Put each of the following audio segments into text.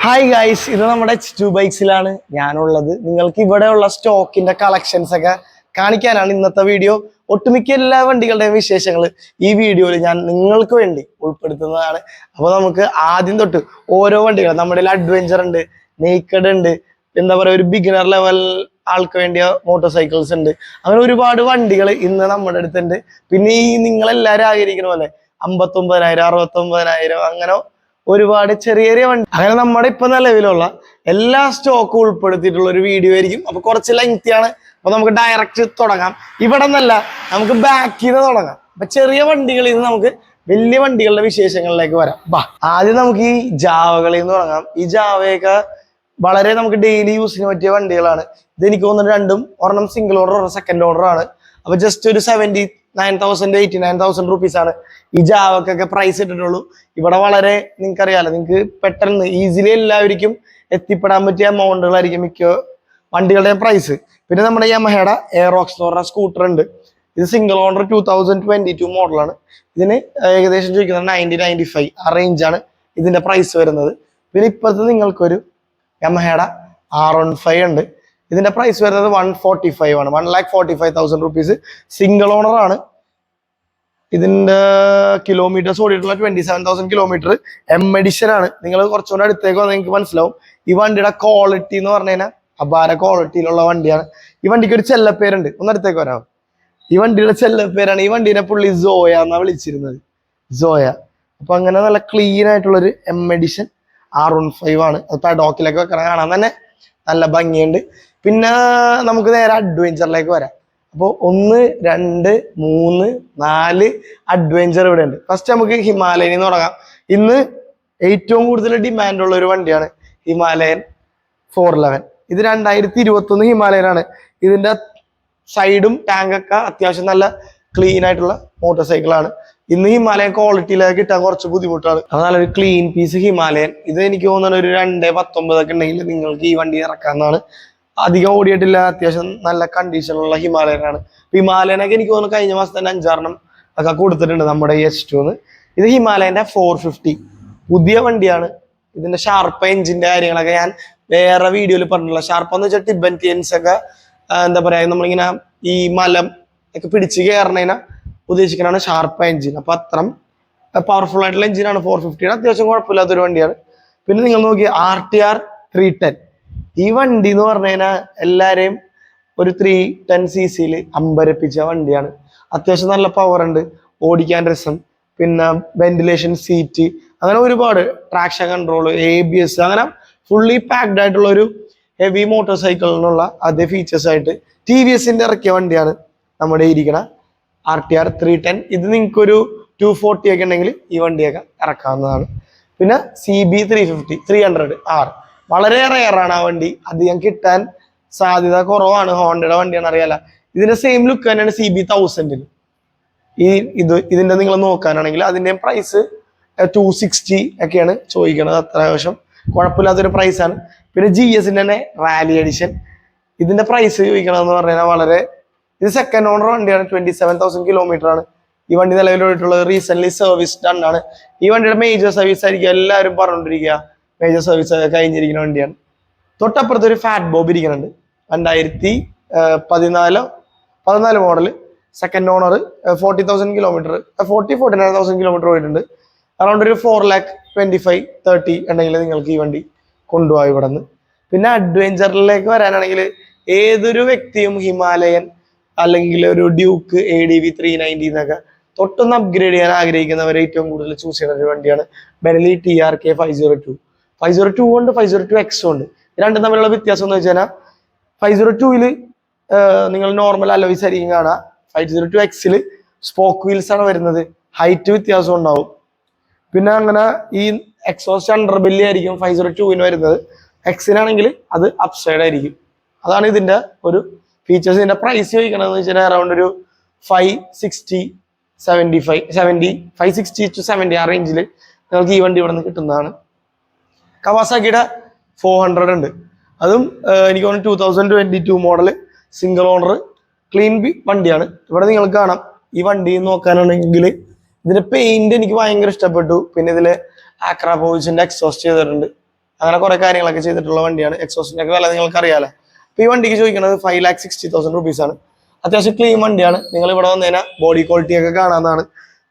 Hi guys, ഇത് നമ്മുടെ H2 ബൈക്സിലാണ് ഞാനുള്ളത്. നിങ്ങൾക്ക് ഇവിടെയുള്ള സ്റ്റോക്കിന്റെ കളക്ഷൻസ് ഒക്കെ കാണിക്കാനാണ് ഇന്നത്തെ വീഡിയോ. ഒട്ടുമിക്ക എല്ലാ വണ്ടികളുടെയും വിശേഷങ്ങൾ ഈ വീഡിയോയിൽ ഞാൻ നിങ്ങൾക്ക് വേണ്ടി ഉൾപ്പെടുത്തുന്നതാണ്. അപ്പോൾ നമുക്ക് ആദ്യം തൊട്ട് ഓരോ വണ്ടികൾ, നമ്മുടെ അഡ്വഞ്ചർ ഉണ്ട്, നെയ്ക്കഡ് ഉണ്ട്, എന്താ പറയുക, ഒരു ബിഗിനർ ലെവൽ ആൾക്ക് വേണ്ടിയ മോട്ടോർ സൈക്കിൾസ് ഉണ്ട്. അങ്ങനെ ഒരുപാട് വണ്ടികൾ ഇന്ന് നമ്മുടെ അടുത്തുണ്ട്. പിന്നെ ഈ നിങ്ങളെല്ലാവരും ആഗ്രഹിക്കുന്ന പോലെ 59,000 69,000 അങ്ങനെ ഒരുപാട് ചെറിയ ചെറിയ വണ്ടി, അങ്ങനെ നമ്മുടെ ഇപ്പൊ നിലവിലുള്ള എല്ലാ സ്റ്റോക്കും ഉൾപ്പെടുത്തിയിട്ടുള്ള ഒരു വീഡിയോ ആയിരിക്കും. അപ്പൊ കുറച്ച് ലെങ്തിയാണ്. അപ്പൊ നമുക്ക് ഡയറക്റ്റ് തുടങ്ങാം. ഇവിടെ നിന്നല്ല, നമുക്ക് ബാക്കിൽ നിന്ന് തുടങ്ങാം. അപ്പൊ ചെറിയ വണ്ടികളിൽ നിന്ന് നമുക്ക് വലിയ വണ്ടികളുടെ വിശേഷങ്ങളിലേക്ക് വരാം. ആദ്യം നമുക്ക് ഈ ജാവകളിൽ നിന്ന് തുടങ്ങാം. ഈ ജാവയൊക്കെ വളരെ നമുക്ക് ഡെയിലി യൂസിന് പറ്റിയ വണ്ടികളാണ്. ഇത് എനിക്ക് തോന്നുന്നു രണ്ടും, ഒരെണ്ണം സിംഗിൾ ഓർഡർ, ഒരെണ്ണം സെക്കൻഡ് ഓർഡർ ആണ്. അപ്പൊ ജസ്റ്റ് ഒരു 79,000 89,000 റുപ്പീസാണ് ഈ ജാവക്കൊക്കെ പ്രൈസ് ഇട്ടിട്ടുള്ളൂ. ഇവിടെ വളരെ നിങ്ങൾക്കറിയാലോ, നിങ്ങൾക്ക് പെട്ടെന്ന് ഈസിലി എല്ലാവർക്കും എത്തിപ്പെടാൻ പറ്റിയ എമൗണ്ടുകളായിരിക്കും മിക്ക വണ്ടികളുടെ പ്രൈസ്. പിന്നെ നമ്മുടെ യമഹയുടെ എയറോക്സ് എന്ന് പറഞ്ഞ സ്കൂട്ടർ ഉണ്ട്. ഇത് സിംഗിൾ ഓണർ 2022 മോഡലാണ്. ഇതിന് ഏകദേശം ചോദിക്കുന്നത് 90-95 ആ റേഞ്ചാണ് ഇതിന്റെ പ്രൈസ് വരുന്നത്. പിന്നെ ഇപ്പോഴത്തെ നിങ്ങൾക്കൊരു യമഹയുടെ R15 ഉണ്ട്. ഇതിന്റെ പ്രൈസ് വരുന്നത് 145 ആണ്, 1,45,000 റുപ്പീസ്. സിംഗിൾ ഓണർ ആണ്. ഇതിന്റെ കിലോമീറ്റേഴ്സ് ഓടിയിട്ടുള്ള 27,000 കിലോമീറ്റർ. എം എഡിഷൻ ആണ്. നിങ്ങൾ കുറച്ചുകൂടെ അടുത്തേക്ക് വന്നാൽ നിങ്ങൾക്ക് മനസ്സിലാവും. ഈ വണ്ടിയുടെ ക്വാളിറ്റി എന്ന് പറഞ്ഞു കഴിഞ്ഞാൽ അപാര ക്വാളിറ്റിയിലുള്ള വണ്ടിയാണ്. ഈ വണ്ടിക്ക് ഒരു ചെല്ലപ്പേരുണ്ട്, ഒന്ന് അടുത്തേക്ക് വരാം. ഈ വണ്ടിയുടെ ചെല്ലപ്പേരാണ്, ഈ വണ്ടീനെ പുള്ളി സോയ എന്നാ വിളിച്ചിരുന്നത്, സോയ. അപ്പൊ അങ്ങനെ നല്ല ക്ലീൻ ആയിട്ടുള്ളൊരു എം എഡിഷൻ R15 ആണ്. അത് പെഡോക്കിലേക്ക് വെക്കണം, കാണാൻ തന്നെ നല്ല ഭംഗിയുണ്ട്. പിന്നെ നമുക്ക് നേരെ അഡ്വഞ്ചറിലേക്ക് വരാം. അപ്പോൾ 1 2 3 4 അഡ്വഞ്ചർ ഇവിടെ ഉണ്ട്. ഫസ്റ്റ് നമുക്ക് ഹിമാലയനിൽ നിന്ന് തുടങ്ങാം. ഇന്ന് ഏറ്റവും കൂടുതൽ ഡിമാൻഡുള്ള ഒരു വണ്ടിയാണ് ഹിമാലയൻ 411. ഇത് 2021 ഹിമാലയനാണ്. ഇതിന്റെ സൈഡും ടാങ്കൊക്കെ അത്യാവശ്യം നല്ല ക്ലീൻ ആയിട്ടുള്ള മോട്ടോർ സൈക്കിളാണ്. ഇന്ന് ഹിമാലയൻ ക്വാളിറ്റിയിലേക്ക് കിട്ടാൻ കുറച്ച് ബുദ്ധിമുട്ടാണ്. അത് നല്ലൊരു ക്ലീൻ പീസ് ഹിമാലയൻ. ഇത് എനിക്ക് തോന്നുന്ന ഒരു 219 ഒക്കെ ഉണ്ടെങ്കിൽ നിങ്ങൾക്ക് ഈ വണ്ടി ഇറക്കാവുന്നതാണ്. അധികം ഓടിയിട്ടില്ല, അത്യാവശ്യം നല്ല കണ്ടീഷനുള്ള ഹിമാലയനാണ്. ഹിമാലയനൊക്കെ എനിക്ക് തോന്നുന്നു കഴിഞ്ഞ മാസം തന്നെ 5 ഒക്കെ കൊടുത്തിട്ടുണ്ട് നമ്മുടെ H2. ഇത് ഹിമാലയന്റെ 450 പുതിയ വണ്ടിയാണ്. ഇതിന്റെ ഷാർപ്പ് എഞ്ചിന്റെ കാര്യങ്ങളൊക്കെ ഞാൻ വേറെ വീഡിയോയിൽ പറഞ്ഞിട്ടുള്ള. ഷാർപ്പ് എന്ന് വെച്ചാൽ ടിബറ്റൻസ് ഒക്കെ എന്താ പറയാ, നമ്മളിങ്ങനെ ഈ മലം ഒക്കെ പിടിച്ച് കയറണതിനെ ഉദ്ദേശിക്കുന്നതാണ് ഷാർപ്പ് എഞ്ചിൻ. അപ്പൊ അത്രയും പവർഫുൾ ആയിട്ടുള്ള എഞ്ചിനാണ് 450. അത്യാവശ്യം കുഴപ്പമില്ലാത്തൊരു വണ്ടിയാണ്. പിന്നെ നിങ്ങൾ നോക്കി RTR 310. ഈ വണ്ടി എന്ന് പറഞ്ഞു കഴിഞ്ഞാൽ എല്ലാരെയും ഒരു 310cc അമ്പരപ്പിച്ച വണ്ടിയാണ്. അത്യാവശ്യം നല്ല പവർ ഉണ്ട്, ഓടിക്കാൻ രസം. പിന്നെ വെന്റിലേഷൻ സീറ്റ്, അങ്ങനെ ഒരുപാട് ട്രാക്ഷൻ കൺട്രോൾ, ABS, അങ്ങനെ ഫുള്ളി പാക്ഡ് ആയിട്ടുള്ള ഒരു ഹെവി മോട്ടോർ സൈക്കിളിനുള്ള അതേ ഫീച്ചേഴ്സ് ആയിട്ട് TVSന്റെ ഇറക്കിയ വണ്ടിയാണ് നമ്മുടെ ഇരിക്കണ RTR 310. ഇത് നിങ്ങൾക്കൊരു 240 ഒക്കെ ഉണ്ടെങ്കിൽ ഈ വണ്ടിയൊക്കെ ഇറക്കാവുന്നതാണ്. പിന്നെ CB 300R വളരെ റെയറാണ് ആ വണ്ടി, അധികം കിട്ടാൻ സാധ്യത കുറവാണ്. ഹോണ്ടയുടെ വണ്ടിയാണ്, അറിയാലോ. ഇതിന്റെ സെയിം ലുക്ക് തന്നെയാണ് CB 1000. ഇതിന്റെ നിങ്ങൾ നോക്കാനാണെങ്കിൽ അതിന്റെ പ്രൈസ് 260 ഒക്കെയാണ് ചോദിക്കുന്നത്. അത്യാവശ്യം കുഴപ്പമില്ലാത്തൊരു പ്രൈസാണ്. പിന്നെ GSന്റെ തന്നെ റാലി എഡിഷൻ, ഇതിന്റെ പ്രൈസ് ചോദിക്കണമെന്ന് പറഞ്ഞാൽ വളരെ, ഇത് സെക്കൻഡ് ഓണർ വണ്ടിയാണ്. 27,000 കിലോമീറ്റർ ആണ് ഈ വണ്ടി നിലവിലോട്ടുള്ളത്. റീസെന്റ് സർവീസ് ഡൺ ആണ്. ഈ വണ്ടിയുടെ മേജർ സർവീസ് ആയിരിക്കും എല്ലാവരും പറഞ്ഞുകൊണ്ടിരിക്കുക. മേജർ സർവീസ് ഒക്കെ കഴിഞ്ഞിരിക്കുന്ന വണ്ടിയാണ്. തൊട്ടപ്പുറത്ത് ഒരു ഫാറ്റ് ബോബ് ഇരിക്കുന്നുണ്ട്. 2014 model, second owner, 40,000 kilometer, 49,000 kilometer പോയിട്ടുണ്ട്. അറൗണ്ട് ഒരു 4,25,30 ഉണ്ടെങ്കിൽ നിങ്ങൾക്ക് ഈ വണ്ടി കൊണ്ടുപോയി ഇവിടെ നിന്ന്. പിന്നെ അഡ്വഞ്ചറിലേക്ക് വരാനാണെങ്കിൽ ഏതൊരു വ്യക്തിയും ഹിമാലയൻ അല്ലെങ്കിൽ ഒരു ഡ്യൂക്ക് ADV 390 എന്നൊക്കെ തൊട്ടൊന്ന് അപ്ഗ്രേഡ് ചെയ്യാൻ ആഗ്രഹിക്കുന്നവരെ ഏറ്റവും കൂടുതൽ ചൂസ് ചെയ്യുന്ന ഒരു വണ്ടിയാണ് ബെനലി TRK 502. 502 ഉണ്ട്, 502X ഉണ്ട്. രണ്ടും തമ്മിലുള്ള വ്യത്യാസം എന്ന് വെച്ചാൽ 502-ൽ നിങ്ങൾ നോർമൽ അലോയ്സ് ആയിരിക്കും കാണുക. 502X-ൽ സ്പോക്ക് വീൽസ് ആണ് വരുന്നത്. ഹൈറ്റ് വ്യത്യാസം ഉണ്ടാവും. പിന്നെ അങ്ങനെ ഈ എക്സോസ്റ്റ് അണ്ടർ ബെല്ലി ആയിരിക്കും 502-ന് വരുന്നത്. X-നാണെങ്കിൽ അത് അപ്സൈഡ് ആയിരിക്കും. അതാണ് ഇതിന്റെ ഒരു ഫീച്ചേഴ്സ്. ഇതിന്റെ പ്രൈസ് ചോദിക്കണമെന്ന് വെച്ചാൽ അറൗണ്ട് ഒരു 560 to 70 ആ റേഞ്ചിൽ നിങ്ങൾക്ക് ഈ വണ്ടി ഇവിടെ നിന്ന് കിട്ടുന്നതാണ്. കവാസാക്കിയുടെ 400 ഉണ്ട്. അതും എനിക്ക് തോന്നുന്നു 2022 മോഡൽ, സിംഗിൾ ഓണർ, ക്ലീൻ വണ്ടിയാണ്. ഇവിടെ നിങ്ങൾക്ക് കാണാം. ഈ വണ്ടി നോക്കാനാണെങ്കിൽ ഇതിന്റെ പെയിന്റ് എനിക്ക് ഭയങ്കര ഇഷ്ടപ്പെട്ടു. പിന്നെ ഇതില് ആക്രാപോവിച്ചിന്റെ എക്സോസ്റ്റ് ചെയ്തിട്ടുണ്ട്. അങ്ങനെ കുറെ കാര്യങ്ങളൊക്കെ ചെയ്തിട്ടുള്ള വണ്ടിയാണ്. എക്സോസിന്റെ ഒക്കെ വില നിങ്ങൾക്ക് അറിയാലോ. അപ്പൊ ഈ വണ്ടിക്ക് ചോദിക്കുന്നത് 5,60,000 rupees ആണ്. അത്യാവശ്യം ക്ലീൻ വണ്ടിയാണ്. നിങ്ങൾ ഇവിടെ വന്നു കഴിഞ്ഞാൽ ബോഡി ക്വാളിറ്റി ഒക്കെ കാണാവുന്നതാണ്.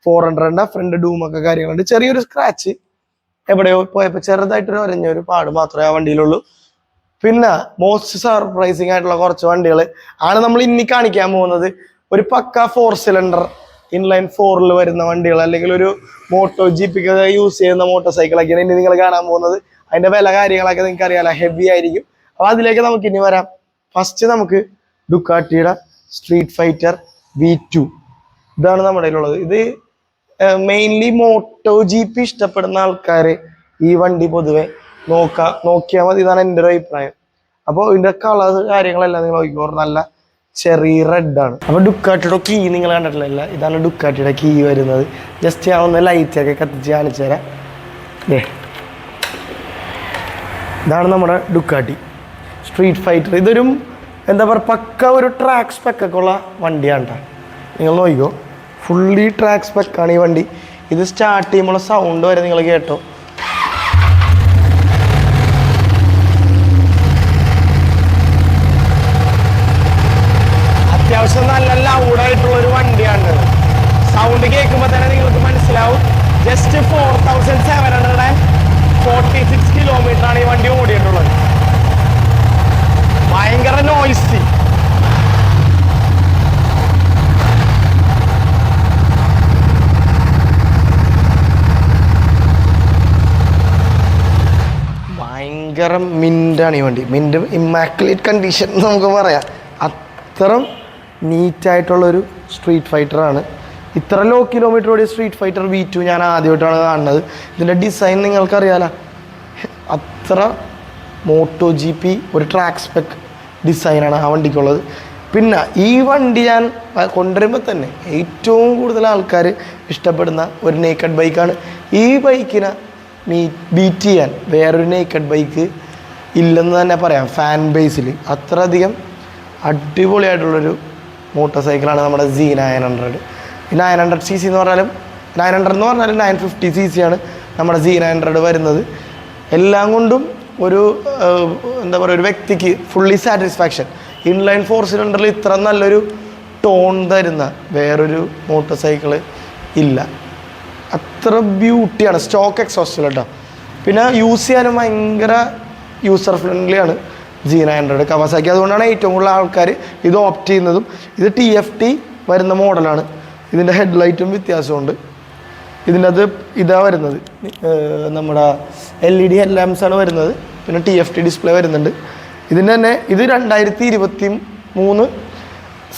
400 ഫ്രണ്ട് ഡൂമൊക്കെ കാര്യങ്ങളുണ്ട്. ചെറിയൊരു സ്ക്രാച്ച് എവിടെയോ പോയപ്പോൾ ചെറുതായിട്ടൊരു ഒരഞ്ഞൊരു പാട് മാത്രമേ ആ വണ്ടിയിലുള്ളൂ. പിന്നെ മോസ്റ്റ് സർപ്രൈസിങ് ആയിട്ടുള്ള കുറച്ച് വണ്ടികൾ ആണ് നമ്മൾ ഇനി കാണിക്കാൻ പോകുന്നത്. ഒരു പക്ക 4 സിലിണ്ടർ ഇൻലൈൻ 4-ൽ വരുന്ന വണ്ടികൾ, അല്ലെങ്കിൽ ഒരു മോട്ടോ ജിപിക്ക് യൂസ് ചെയ്യുന്ന മോട്ടോർ സൈക്കിളൊക്കെയാണ് ഇനി നിങ്ങൾ കാണാൻ പോകുന്നത്. അതിന്റെ വില കാര്യങ്ങളൊക്കെ നിങ്ങൾക്ക് അറിയാലോ, ഹെവി ആയിരിക്കും. അപ്പൊ അതിലേക്ക് നമുക്ക് ഇനി വരാം. ഫസ്റ്റ് നമുക്ക് ഡുക്കാട്ടിയുടെ സ്ട്രീറ്റ് ഫൈറ്റർ V2 ഇതാണ് നമ്മുടെ കയ്യിലുള്ളത്. ഇത് മെയിൻലി മോട്ടോ ജിപി ഇഷ്ടപ്പെടുന്ന ആൾക്കാര് ഈ വണ്ടി പൊതുവെ നോക്കിയാൽ മതി, ഇതാണ് എൻ്റെ ഒരു അഭിപ്രായം. അപ്പോൾ ഇതിന്റെ കളർ കാര്യങ്ങളെല്ലാം നിങ്ങൾ നോക്കിക്കോ, നല്ല ചെറിയ റെഡ് ആണ്. അപ്പൊ ഡുക്കാട്ടിയുടെ കീ നിങ്ങൾ കണ്ടിട്ടില്ല, ഇതാണ് ഡുക്കാട്ടിയുടെ കീ വരുന്നത്. ജസ്റ്റ് ഞാൻ ഒന്ന് ലൈറ്റൊക്കെ കത്തിച്ച് കാണിച്ചു തരാം. ഇതാണ് നമ്മുടെ ഡുക്കാട്ടി സ്ട്രീറ്റ് ഫൈറ്റർ. ഇതൊരു എന്താ പറയുക, പക്ക ഒരു ട്രാക്ക് സ്പെക്കൊക്കെ ഉള്ള വണ്ടിയാണ് കേട്ടോ. നിങ്ങൾ നോക്കിക്കോ, ഫുള്ളി ട്രാക്ക് സ്പെക്കാണ് ഈ വണ്ടി. ഇത് സ്റ്റാർട്ട് ചെയ്യുമ്പോൾ സൗണ്ട് വരെ നിങ്ങൾ കേട്ടോ. അത്യാവശ്യം നല്ല ലൗഡായിട്ടുള്ള ഒരു വണ്ടിയാണ്. സൗണ്ട് കേൾക്കുമ്പോൾ തന്നെ നിങ്ങൾക്ക് മനസ്സിലാവും. ജസ്റ്റ് 4,746 കിലോമീറ്ററാണ് ഈ വണ്ടി ഓടിയിട്ടുള്ളത്. ഭയങ്കര നോയ്സി. ഭയങ്കര മിൻ്റാണ് ഈ വണ്ടി. മിൻ്റ് ഇമ്മാക്കുലേറ്റ് കണ്ടീഷൻ നമുക്ക് പറയാം. അത്രയും നീറ്റായിട്ടുള്ളൊരു സ്ട്രീറ്റ് ഫൈറ്ററാണ്. ഇത്ര ലോ കിലോമീറ്റർ ഓടിയ സ്ട്രീറ്റ് ഫൈറ്റർ V2 ഞാൻ ആദ്യമായിട്ടാണ് കാണുന്നത്. ഇതിൻ്റെ ഡിസൈൻ നിങ്ങൾക്കറിയാലോ, അത്ര മോട്ടോ GP ഒരു ട്രാക്ക് സ്പെക്ക് ഡിസൈനാണ് ആ വണ്ടിക്കുള്ളത്. പിന്നെ ഈ വണ്ടി ഞാൻ കൊണ്ടുവരുമ്പോൾ തന്നെ ഏറ്റവും കൂടുതൽ ആൾക്കാർ ഇഷ്ടപ്പെടുന്ന ഒരു നേക്കഡ് ബൈക്കാണ്. ഈ ബൈക്കിനെ ബീറ്റ് ചെയ്യാൻ വേറൊരു നേക്കഡ് ബൈക്ക് ഇല്ലെന്ന് തന്നെ പറയാം. ഫാൻ ബേസിൽ അത്രയധികം അടിപൊളിയായിട്ടുള്ളൊരു മോട്ടോർ സൈക്കിളാണ് നമ്മുടെ Z900. ഈ 900cc എന്ന് പറഞ്ഞാലും 950cc ആണ് നമ്മുടെ Z900 വരുന്നത്. എല്ലാം കൊണ്ടും ഒരു എന്താ പറയുക, ഒരു വ്യക്തിക്ക് ഫുള്ളി സാറ്റിസ്ഫാക്ഷൻ. ഇൻലൈൻ 4 സിലിണ്ടറിൽ ഇത്ര നല്ലൊരു ടോൺ തരുന്ന വേറൊരു മോട്ടോർ സൈക്കിള് ഇല്ല. അത്ര ബ്യൂട്ടിയാണ്. സ്റ്റോക്ക് എക്സോസ്റ്റിൽ കേട്ടോ. പിന്നെ യൂസ് ചെയ്യാനും ഭയങ്കര യൂസർ ഫ്രണ്ട്ലി ആണ് Z900 കവാസാക്കി. അതുകൊണ്ടാണ് ഏറ്റവും കൂടുതൽ ആൾക്കാർ ഇത് ഓപ്റ്റ് ചെയ്യുന്നതും. ഇത് TFT വരുന്ന മോഡലാണ്. ഇതിൻ്റെ ഹെഡ്ലൈറ്റും വ്യത്യാസമുണ്ട്. ഇതിൻ്റെ അത് ഇതാ വരുന്നത്, നമ്മുടെ LED ഹെഡ് ലാംപ്സാണ് വരുന്നത്. പിന്നെ TFT ഡിസ്പ്ലേ വരുന്നുണ്ട്. ഇതിൻ്റെ തന്നെ ഇത് 2023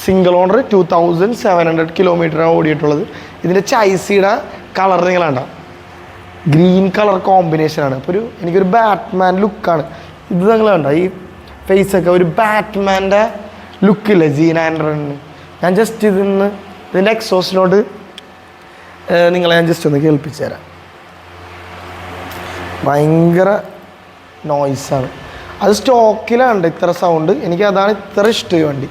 സിംഗിൾ ഓണർ 2700 കിലോമീറ്ററാണ് ഓടിയിട്ടുള്ളത്. ഇതിൻ്റെ ചൈസിയുടെ കളർ നിങ്ങൾ കണ്ട ഗ്രീൻ കളർ കോമ്പിനേഷനാണ്. അപ്പോൾ എനിക്കൊരു ബാറ്റ്മാൻ ലുക്കാണ് ഇത്. നിങ്ങൾ കണ്ട ഈ ഫേസൊക്കെ ഒരു ബാറ്റ്മാൻ്റെ ലുക്കില്ലേ Z900. ഞാൻ ജസ്റ്റ് ഇതിൻ്റെ എക്സോസിനോട് നിങ്ങളെ ഞാൻ ജസ്റ്റ് ഒന്ന് കേൾപ്പിച്ചു തരാം. ഭയങ്കര നോയ്സാണ്. അത് സ്റ്റോക്കിലാണ് ഇത്ര സൗണ്ട്. എനിക്ക് അതാണ് ഇത്ര ഇഷ്ടം ഈ വണ്ടി.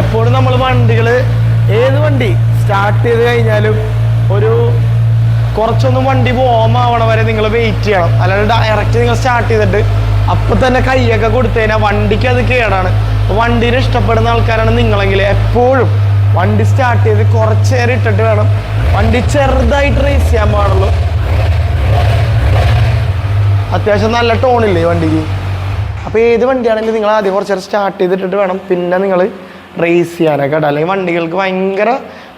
എപ്പോഴും നമ്മൾ വണ്ടികൾ ഏത് വണ്ടി സ്റ്റാർട്ട് ചെയ്ത് കഴിഞ്ഞാലും ഒരു കുറച്ചൊന്നും വണ്ടി വോമാവണ വരെ നിങ്ങൾ വെയിറ്റ് ചെയ്യണം. അല്ലാണ്ട് ഡയറക്റ്റ് നിങ്ങൾ സ്റ്റാർട്ട് ചെയ്തിട്ട് അപ്പം തന്നെ കൈയൊക്കെ കൊടുത്തു കഴിഞ്ഞാൽ വണ്ടിക്ക് അത് കേടാണ്. വണ്ടീനെ ഇഷ്ടപ്പെടുന്ന ആൾക്കാരാണ് നിങ്ങളെങ്കിൽ എപ്പോഴും വണ്ടി സ്റ്റാർട്ട് ചെയ്ത് കുറച്ച് നേരം ഇട്ടിട്ട് വേണം. വണ്ടി ചെറുതായിട്ട് റേസ് ചെയ്യാൻ പാടുള്ളൂ. അത്യാവശ്യം നല്ല ടോണില്ലേ വണ്ടിക്ക്. അപ്പോൾ ഏത് വണ്ടിയാണെങ്കിലും നിങ്ങൾ ആദ്യം കുറച്ച് നേരം സ്റ്റാർട്ട് ചെയ്തിട്ടിട്ട് വേണം പിന്നെ നിങ്ങൾ റേസ് ചെയ്യാനൊക്കെ കേട്ടോ. അല്ലെങ്കിൽ വണ്ടികൾക്ക് ഭയങ്കര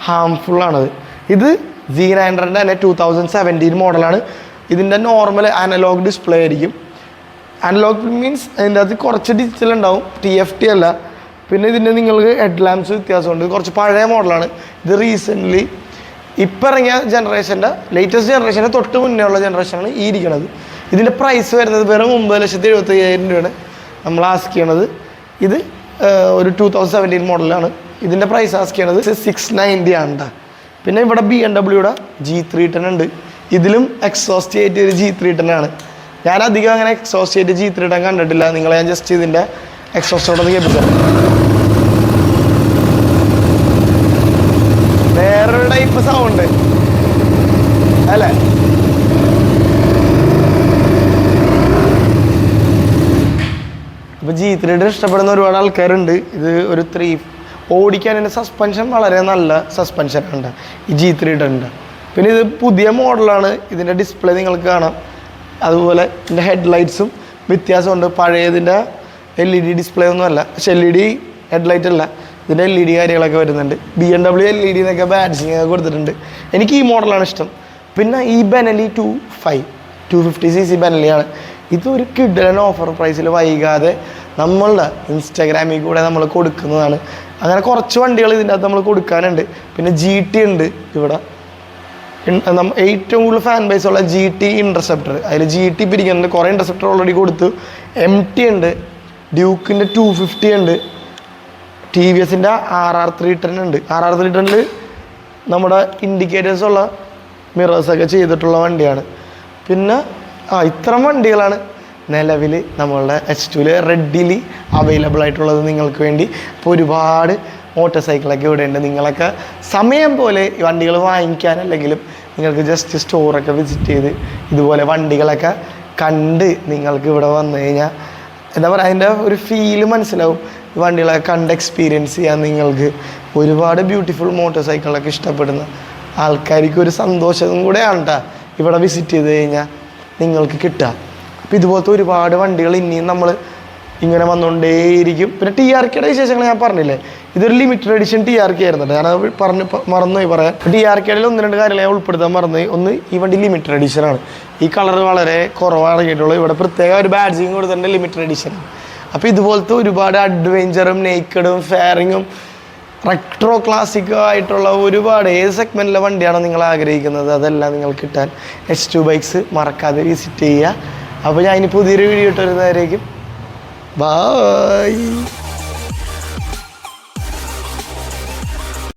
ഹാംഫുള്ളാണത്. ഇത് Z900 തന്നെ 2017 മോഡലാണ്. ഇതിൻ്റെ നോർമൽ അനലോഗ് ഡിസ്പ്ലേ ആയിരിക്കും. അനലോഗ് മീൻസ് അതിൻ്റെ അത് കുറച്ച് ഡിജിറ്റൽ ഉണ്ടാവും, TFT അല്ല. പിന്നെ ഇതിൻ്റെ നിങ്ങൾക്ക് ഹെഡ് ലാംപ്സ് വ്യത്യാസമുണ്ട്. കുറച്ച് പഴയ മോഡലാണ്. ഇത് റീസെൻ്റ്ലി ഇപ്പം ഇറങ്ങിയ ജനറേഷൻ്റെ ലേറ്റസ്റ്റ് ജനറേഷൻ്റെ തൊട്ട് മുന്നേ ഉള്ള ജനറേഷനാണ് ഈ ഇരിക്കുന്നത്. ഇതിൻ്റെ പ്രൈസ് വരുന്നത് വെറും 9,75,000 രൂപയാണ് നമ്മൾ ആസ്ക് ചെയ്യണത്. ഇത് ഒരു 2017 മോഡലാണ്. ഇതിൻ്റെ പ്രൈസ് ആസ്ക് ചെയ്യണത് 690 ആണ് കേട്ടോ. പിന്നെ ഇവിടെ BMW G310 ഉണ്ട്. ഇതിലും എക്സോസ്റ്റ് ആയിട്ട് ഒരു G310 ആണ്. ഞാൻ അധികം അങ്ങനെ എക്സോസ്റ്റ് ആയിട്ട് G310 കണ്ടിട്ടില്ല. നിങ്ങളെ ഞാൻ ജസ്റ്റ് ഇതിൻ്റെ എക്സോസ്റ്റോടൊന്ന് കേൾപ്പിക്കാം. വേറൊരു ടൈപ്പ് സൗണ്ട്. അപ്പോൾ G3 ഇഷ്ടപ്പെടുന്ന ഒരുപാട് ആൾക്കാരുണ്ട്. ഇത് ഒരു ഓടിക്കാൻ എൻ്റെ സസ്പെൻഷൻ വളരെ നല്ല സസ്പെൻഷനുണ്ട് ഈ G3 ഉണ്ട്. പിന്നെ ഇത് പുതിയ മോഡലാണ്. ഇതിൻ്റെ ഡിസ്പ്ലേ നിങ്ങൾക്ക് കാണാം. അതുപോലെ ഇതിൻ്റെ ഹെഡ്ലൈറ്റ്സും വ്യത്യാസമുണ്ട്. പഴയതിൻ്റെ LED ഡിസ്പ്ലേ ഒന്നുമല്ല, പക്ഷെ LED ഹെഡ്ലൈറ്റ് അല്ല, ഇതിൻ്റെ LED കാര്യങ്ങളൊക്കെ വരുന്നുണ്ട്. BMW LED എന്നൊക്കെ ബാഡ്ജിങ് ഒക്കെ കൊടുത്തിട്ടുണ്ട്. എനിക്ക് ഈ മോഡലാണ് ഇഷ്ടം. പിന്നെ ഈ ബെനലി 250cc ബെനലിയാണ്. ഇതൊരു കിഡ്ലൻ ഓഫർ പ്രൈസിൽ വൈകാതെ നമ്മളുടെ ഇൻസ്റ്റാഗ്രാമിൽ കൂടെ നമ്മൾ കൊടുക്കുന്നതാണ്. അങ്ങനെ കുറച്ച് വണ്ടികൾ ഇതിൻ്റെ അകത്ത് നമ്മൾ കൊടുക്കാനുണ്ട്. പിന്നെ GT ഉണ്ട് ഇവിടെ. ഏറ്റവും കൂടുതൽ ഫാൻ ബേസ് ഉള്ള GT ഇൻ്റർസെപ്റ്റർ. അതിൽ GT പിരിക്കുന്നുണ്ട്. കുറേ ഇൻ്റർസെപ്റ്റർ ഓൾറെഡി കൊടുത്തു. MT ഉണ്ട്, ഡ്യൂക്കിൻ്റെ 250 ഉണ്ട്, TVSൻ്റെ RR310 ഉണ്ട്. RR310 നമ്മുടെ ഇൻഡിക്കേറ്റേഴ്സുള്ള മിറേഴ്സൊക്കെ ചെയ്തിട്ടുള്ള വണ്ടിയാണ്. പിന്നെ ഇത്തരം വണ്ടികളാണ് നിലവിൽ നമ്മളുടെ H2 റെഡിൽ അവൈലബിൾ ആയിട്ടുള്ളത് നിങ്ങൾക്ക് വേണ്ടി. അപ്പോൾ ഒരുപാട് മോട്ടോർ സൈക്കിളൊക്കെ ഇവിടെ ഉണ്ട്. നിങ്ങളൊക്കെ സമയം പോലെ ഈ വണ്ടികൾ വാങ്ങിക്കാനല്ലെങ്കിലും നിങ്ങൾക്ക് ജസ്റ്റ് സ്റ്റോറൊക്കെ വിസിറ്റ് ചെയ്ത് ഇതുപോലെ വണ്ടികളൊക്കെ കണ്ട് നിങ്ങൾക്ക് ഇവിടെ വന്നു കഴിഞ്ഞാൽ എന്താ പറയുക, അതിൻ്റെ ഒരു ഫീല് മനസ്സിലാവും. ഈ വണ്ടികളൊക്കെ കണ്ട് എക്സ്പീരിയൻസ് ചെയ്യാൻ നിങ്ങൾക്ക് ഒരുപാട് ബ്യൂട്ടിഫുൾ മോട്ടോർ സൈക്കിളൊക്കെ ഇഷ്ടപ്പെടുന്ന ആൾക്കാർക്ക് ഒരു സന്തോഷവും കൂടെയാണ് കേട്ടോ ഇവിടെ വിസിറ്റ് ചെയ്ത് കഴിഞ്ഞാൽ നിങ്ങൾക്ക് കിട്ടുക. അപ്പോൾ ഇതുപോലത്തെ ഒരുപാട് വണ്ടികൾ ഇനിയും നമ്മൾ ഇങ്ങനെ വന്നുകൊണ്ടേയിരിക്കും. പിന്നെ TRKയുടെ വിശേഷങ്ങൾ ഞാൻ പറഞ്ഞില്ലേ, ഇതൊരു ലിമിറ്റഡ് എഡിഷൻ TRK ആയിരുന്നുണ്ട്. ഞാനത് മറന്നുപോയി പറയാൻ. TRKയിൽ 1-2 കാര്യങ്ങൾ ഞാൻ ഉൾപ്പെടുത്താൻ മറന്നുപോയി. ഒന്ന്, ഈ വണ്ടി ലിമിറ്റഡ് എഡിഷനാണ്. ഈ കളർ വളരെ കുറവാണ് കേട്ടുള്ളൂ. ഇവിടെ പ്രത്യേക ഒരു ബാഡ്ജിങ് കൊടുത്തിട്ടുണ്ട്, ലിമിറ്റഡ് എഡിഷനാണ്. അപ്പോൾ ഇതുപോലത്തെ ഒരുപാട് അഡ്വെഞ്ചറും നെയ്ക്കഡും ഫെയറിങ്ങും റെട്രോ ക്ലാസിക്കും ആയിട്ടുള്ള ഒരുപാട് ഏത് സെഗ്മെൻറ്റിലെ വണ്ടിയാണോ നിങ്ങൾ ആഗ്രഹിക്കുന്നത് അതെല്ലാം നിങ്ങൾക്ക് കിട്ടാൻ H2 ബൈക്സ് മറക്കാതെ വിസിറ്റ് ചെയ്യുക. അപ്പോൾ ഞാൻ ഇനി പുതിയൊരു വീഡിയോ ഇട്ട് വരുന്നതായിരിക്കും. ബൈ.